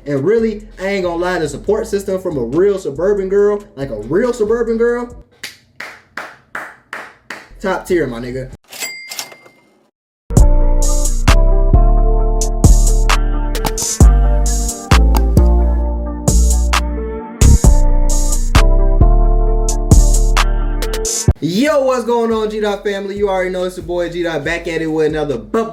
And really, I ain't gonna lie, the support system from a real suburban girl, like a real suburban girl, top tier, my nigga. Yo, what's going on, G-Dot family? You already know it's your boy G-Dot back at it with another banging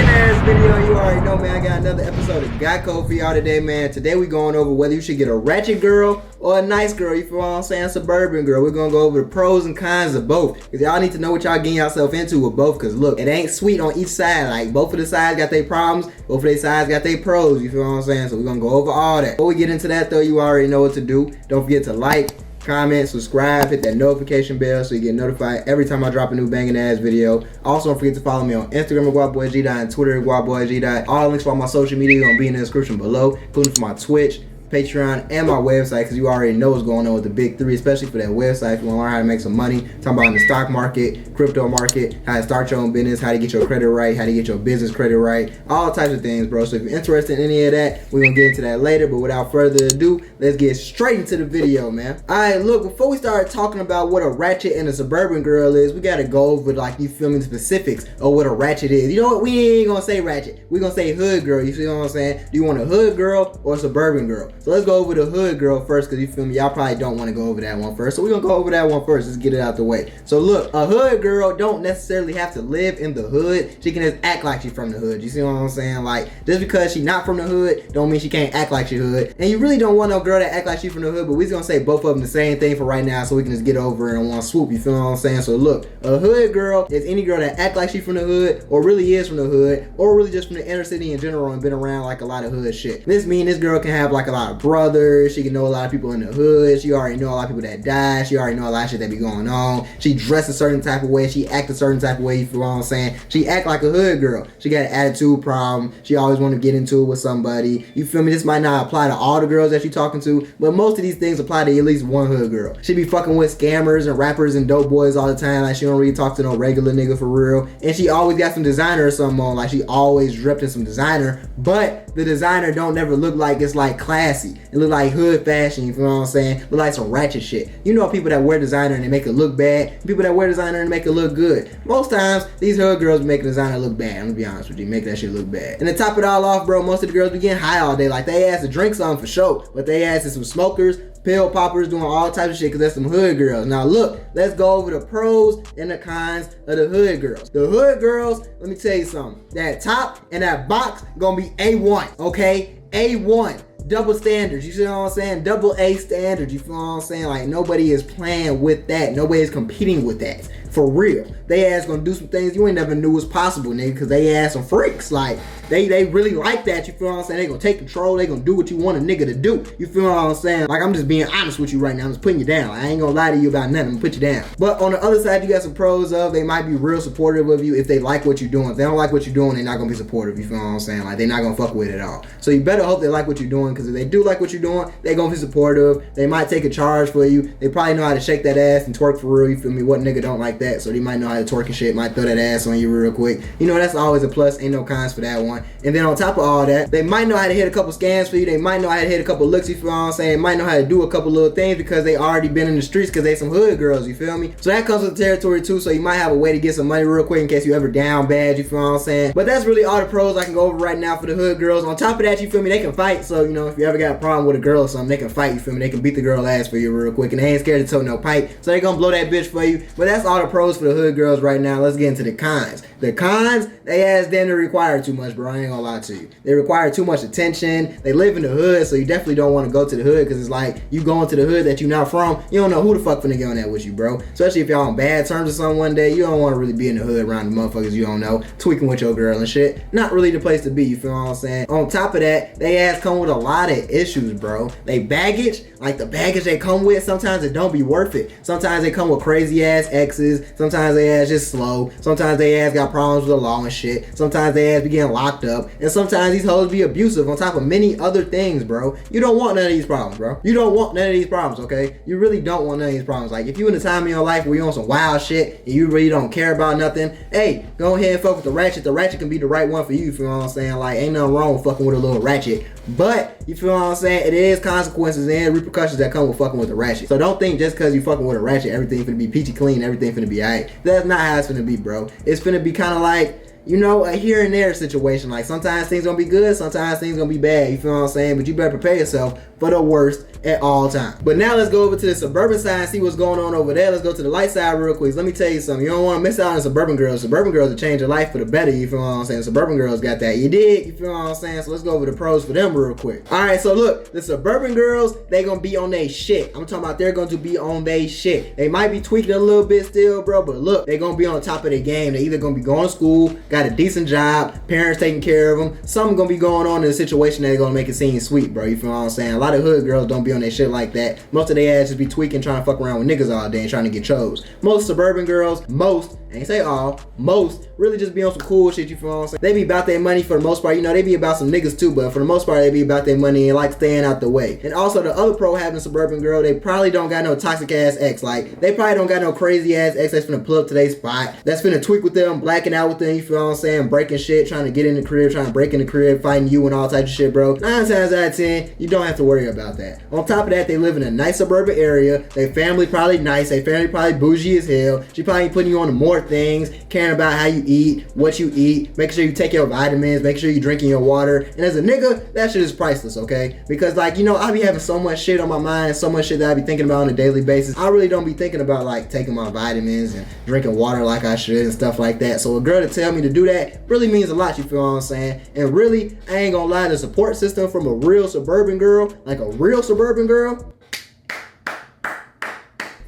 ass video. You already know, man, I got another episode of Geico for y'all today, man. Today we going over whether you should get a ratchet girl or a nice girl, you feel what I'm saying, suburban girl. We're gonna go over the pros and cons of both, because y'all need to know what y'all getting yourself into with both, because look, it ain't sweet on each side. Like, both of the sides got their problems, both of their sides got their pros, you feel what I'm saying? So we're gonna go over all that. Before we get into that though, you already know what to do. Don't forget to like, comment, subscribe, hit that notification bell so you get notified every time I drop a new banging ass video. Also, don't forget to follow me on Instagram at GuapBoyGDot and Twitter at GuapBoyGDot. All links for all my social media are gonna be in the description below, including for my Twitch, Patreon, and my website, because you already know what's going on with the big three, especially for that website. If you want to learn how to make some money, talking about in the stock market, crypto market, how to start your own business, how to get your credit right, how to get your business credit right, all types of things, bro. So if you're interested in any of that, we're going to get into that later. But without further ado, let's get straight into the video, man. Alright, look, before we start talking about what a ratchet and a suburban girl is, we got to go over, like, you feel me, the specifics of what a ratchet is. You know what? We ain't going to say ratchet. We're going to say hood girl. You see what I'm saying? Do you want a hood girl or a suburban girl? So let's go over the hood girl first, because you feel me, y'all probably don't want to go over that one first. So we're going to go over that one first. Let's get it out the way. So look, a hood girl don't necessarily have to live in the hood. She can just act like she's from the hood. You see what I'm saying? Like, just because she not from the hood don't mean she can't act like she hood. And you really don't want no girl that act like she from the hood, but we're going to say both of them the same thing for right now so we can just get over it in one swoop. You feel what I'm saying? So look, a hood girl is any girl that act like she from the hood, or really is from the hood, or really just from the inner city in general and been around like a lot of hood shit. This means this girl can have like a lot of brothers. She can know a lot of people in the hood. She already know a lot of people that die. She already know a lot of shit that be going on. She dress a certain type of way. She act a certain type of way. You feel what I'm saying? She act like a hood girl. She got an attitude problem. She always want to get into it with somebody. You feel me? This might not apply to all the girls that she talking to, but most of these things apply to at least one hood girl. She be fucking with scammers and rappers and dope boys all the time. Like, she don't really talk to no regular nigga for real. And she always got some designer or something on. Like, she always dripped in some designer, but the designer don't never look like it's like classy. It look like hood fashion, you feel what I'm saying? Look like some ratchet shit. You know people that wear designer and they make it look bad, people that wear designer and make it look good. Most times, these hood girls make designer look bad. I'm gonna be honest with you, make that shit look bad. And to top it all off, bro, most of the girls be getting high all day. Like, they ass to drink something for sure, but they ass is some smokers, pill poppers, doing all types of shit, because that's some hood girls. Now look, let's go over the pros and the cons of the hood girls. The hood girls, let me tell you something. That top and that box gonna be A1, okay? A1. Double standards, you see what I'm saying? Double A standards, you feel what I'm saying? Like, nobody is playing with that. Nobody is competing with that. For real. They ass gonna do some things you ain't never knew was possible, nigga, because they ass some freaks. Like, they really like that, you feel what I'm saying? They gonna take control, they gonna do what you want a nigga to do. You feel what I'm saying? Like, I'm just being honest with you right now. I'm just putting you down. Like, I ain't gonna lie to you about nothing. I'm gonna put you down. But on the other side, you got some pros of, they might be real supportive of you if they like what you're doing. If they don't like what you're doing, they're not gonna be supportive, you feel what I'm saying? Like, they're not gonna fuck with it at all. So you better hope they like what you're doing, because if they do like what you're doing, they gonna be supportive. They might take a charge for you. They probably know how to shake that ass and twerk for real, you feel me? What nigga don't like that? So they might know how to twerk and shit, might throw that ass on you real quick. You know, that's always a plus. Ain't no cons for that one. And then on top of all that, they might know how to hit a couple scams for you. They might know how to hit a couple looks, you feel what I'm saying? They might know how to do a couple little things because they already been in the streets, because they some hood girls, you feel me? So that comes with the territory too, so you might have a way to get some money real quick in case you ever down bad, you feel what I'm saying? But that's really all the pros I can go over right now for the hood girls. On top of that, you feel me, they can fight. So, you know, if you ever got a problem with a girl or something, they can fight, you feel me? They can beat the girl ass for you real quick, and they ain't scared to toe no pipe, so they gonna blow that bitch for you. But that's all the pros for the hood girls right now. Let's get into the cons. The cons, they ass damn near require too much, bro. I ain't gonna lie to you. They require too much attention. They live in the hood, so you definitely don't want to go to the hood, because it's like, you going to the hood that you not from, you don't know who the fuck finna get on that with you, bro. Especially if y'all on bad terms or something one day, you don't want to really be in the hood around the motherfuckers you don't know, tweaking with your girl and shit. Not really the place to be, you feel what I'm saying? On top of that, they ass come with a lot of issues, bro. They baggage, like the baggage they come with, sometimes it don't be worth it. Sometimes they come with crazy ass exes. Sometimes they ass just slow. Sometimes they ass got problems with the law and shit. Sometimes they ass be getting locked locked up, and sometimes these hoes be abusive on top of many other things, bro. You don't want none of these problems, bro. You don't want none of these problems, okay? You really don't want none of these problems. Like, if you in a time in your life where you on some wild shit and you really don't care about nothing, hey, go ahead and fuck with the ratchet. The ratchet can be the right one for you, you feel what I'm saying? Like, ain't nothing wrong with fucking with a little ratchet. But, you feel what I'm saying? It is consequences and repercussions that come with fucking with a ratchet. So don't think just because you fucking with a ratchet, everything finna be peachy clean, everything finna be alright. That's not how it's finna be, bro. It's finna be kind of like, you know, a here and there situation. Like, sometimes things gonna be good, sometimes things gonna be bad. You feel what I'm saying? But you better prepare yourself for the worst at all times. But now let's go over to the suburban side and see what's going on over there. Let's go to the light side real quick. Let me tell you something. You don't want to miss out on suburban girls. Suburban girls will change your life for the better. You feel what I'm saying? Suburban girls got that. You dig? You feel what I'm saying? So let's go over the pros for them real quick. All right, so look, the suburban girls, they gonna be on their shit. I'm talking about they're going to be on their shit. They might be tweaking a little bit still, bro, but look, they gonna be on top of their game. They either gonna be going to school, got a decent job, parents taking care of them. Something gonna be going on in the situation that's gonna make it seem sweet, bro. You feel what I'm saying? A lot of hood girls don't be on their shit like that. Most of their ass just be tweaking, trying to fuck around with niggas all day and trying to get chose. Most suburban girls, I ain't say all, most really just be on some cool shit, you feel what I'm saying? They be about their money for the most part. You know, they be about some niggas too, but for the most part, they be about their money and like staying out the way. And also the other pro having a suburban girl, they probably don't got no toxic ass ex. Like, they probably don't got no crazy ass ex that's finna pull up to their spot, that's finna tweak with them, blacking out with them, you feel what I'm saying? Breaking shit, trying to get in the crib, trying to break in the crib, fighting you and all types of shit, bro. 9 times out of 10, you don't have to worry about that. On top of that, they live in a nice suburban area. Their family probably nice. Their family probably bougie as hell. She probably putting you on to more things, caring about how you eat, what you eat, making sure you take your vitamins, making sure you drinking your water. And as a nigga, that shit is priceless, okay? Because, like, you know, I be having so much shit on my mind, so much shit that I be thinking about on a daily basis. I really don't be thinking about, like, taking my vitamins and drinking water like I should and stuff like that. So a girl to tell me to do that really means a lot, you feel what I'm saying? And really, I ain't gonna lie, the support system from a real suburban girl, like a real suburban girl,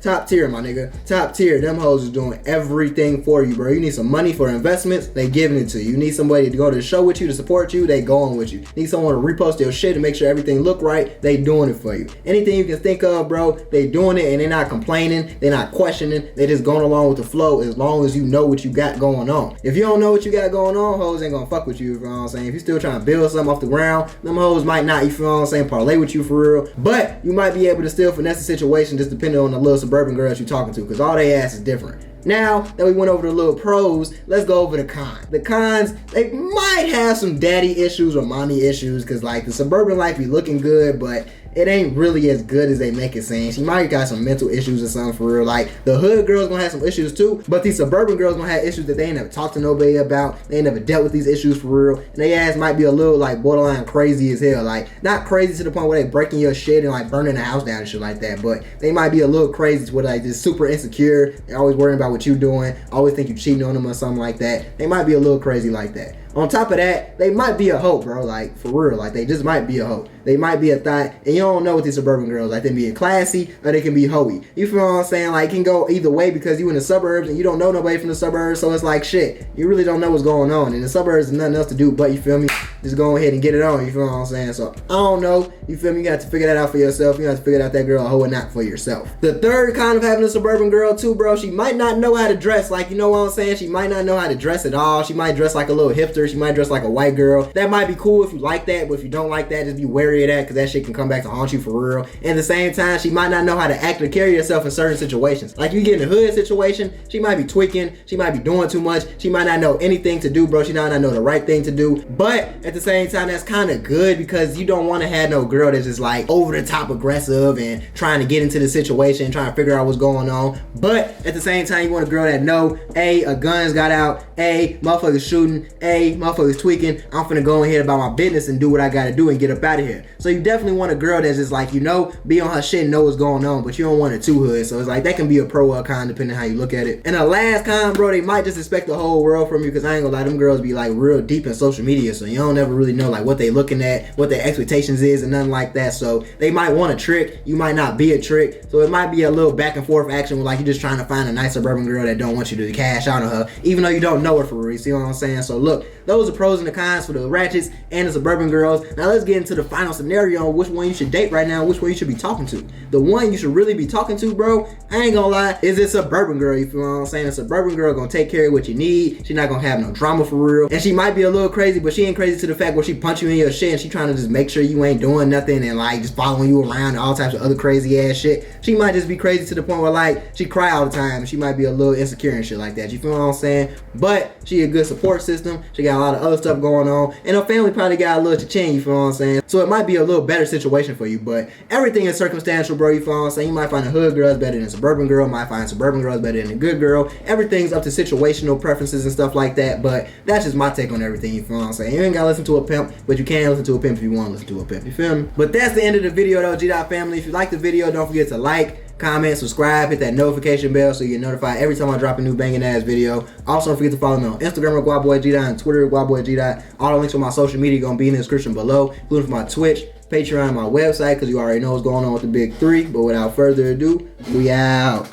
top tier, my nigga. Top tier. Them hoes is doing everything for you, bro. You need some money for investments, they giving it to you. You need somebody to go to the show with you, to support you, they going with you. Need someone to repost your shit to make sure everything look right, they doing it for you. Anything you can think of, bro, they doing it, and they're not complaining, they're not questioning, they just going along with the flow as long as you know what you got going on. If you don't know what you got going on, hoes ain't gonna fuck with you, you know what I'm saying? If you still trying to build something off the ground, them hoes might not, you feel what I'm saying, parlay with you for real. But you might be able to still finesse the situation just depending on the little suburban girls you talking to, because all they ass is different. Now that we went over the little pros, let's go over the cons. The cons, they might have some daddy issues or mommy issues, because like the suburban life be looking good, but it ain't really as good as they make it seem. She might got some mental issues or something for real. Like, the hood girls gonna have some issues too, but these suburban girls gonna have issues that they ain't never talked to nobody about. They ain't never dealt with these issues for real. And they ass might be a little like borderline crazy as hell. Like, not crazy to the point where they breaking your shit and like burning the house down and shit like that, but they might be a little crazy to where like just super insecure. They're always worrying about what you doing. Always think you cheating on them or something like that. They might be a little crazy like that. On top of that, they might be a hoe, bro. Like, for real. Like, they just might be a hoe. They might be a thought. And you don't know with these suburban girls. Like, they can be classy or they can be hoey. You feel what I'm saying? Like, it can go either way because you in the suburbs and you don't know nobody from the suburbs. So it's like, shit, you really don't know what's going on. In the suburbs, there's nothing else to do but, you feel me, just go ahead and get it on. You feel what I'm saying? So, I don't know. You feel me? You got to figure that out for yourself. You got to figure out that girl a hoe or not for yourself. The third kind of having a suburban girl, too, bro, she might not know how to dress. Like, you know what I'm saying? She might not know how to dress at all. She might dress like a little hipster. She might dress like a white girl. That might be cool if you like that, but if you don't like that, just be wary of that, because that shit can come back to haunt you for real. And at the same time, she might not know how to act or carry herself in certain situations. Like, you get in a hood situation, she might be tweaking, she might be doing too much, she might not know anything to do, bro. She might not know the right thing to do. But at the same time, that's kind of good, because you don't want to have no girl that's just like over the top aggressive and trying to get into the situation, trying to figure out what's going on. But at the same time, you want a girl that know, a guns got out, motherfuckers shooting, motherfuckers tweaking, I'm finna go ahead about my business and do what I gotta do and get up out of here. So you definitely want a girl that's just like, you know, be on her shit and know what's going on, but you don't want it too hood. So it's like, that can be a pro or a con depending on how you look at it. And the last con, bro, they might just expect the whole world from you, because I ain't gonna lie, them girls be like real deep in social media, so you don't never really know like what they looking at, what their expectations is, and nothing like that. So they might want a trick, you might not be a trick. So it might be a little back and forth action where like you're just trying to find a nice suburban girl that don't want you to cash out on her, even though you don't know her for real. See what I'm saying? So look, those are pros and the cons for the ratchets and the suburban girls. Now let's get into the final scenario on which one you should date right now, which one you should be talking to. The one you should really be talking to, bro, I ain't gonna lie, is a suburban girl. You feel what I'm saying? A suburban girl gonna take care of what you need. She not gonna have no drama for real. And she might be a little crazy, but she ain't crazy to the fact where she punch you in your shit and she trying to just make sure you ain't doing nothing and like just following you around and all types of other crazy ass shit. She might just be crazy to the point where like she cry all the time. She might be a little insecure and shit like that. You feel what I'm saying? But she a good support system. She got a lot of other stuff going on, and her family probably got a little cha-ching. You feel what I'm saying? So it might be a little better situation for you. But everything is circumstantial, bro. You feel what I'm saying? You might find a hood girl is better than a suburban girl. Might find a suburban girl is better than a good girl. Everything's up to situational preferences and stuff like that. But that's just my take on everything. You feel what I'm saying? You ain't gotta listen to a pimp, but you can listen to a pimp if you want to listen to a pimp. You feel me? But that's the end of the video, though, G-Dot family. If you like the video, don't forget to like, comment, subscribe, hit that notification bell so you get notified every time I drop a new banging ass video. Also, don't forget to follow me on Instagram at GuaBoyGDot and Twitter at GuaBoyGDot. All the links for my social media gonna be in the description below, including for my Twitch, Patreon, and my website, because you already know what's going on with the big three. But without further ado, we out.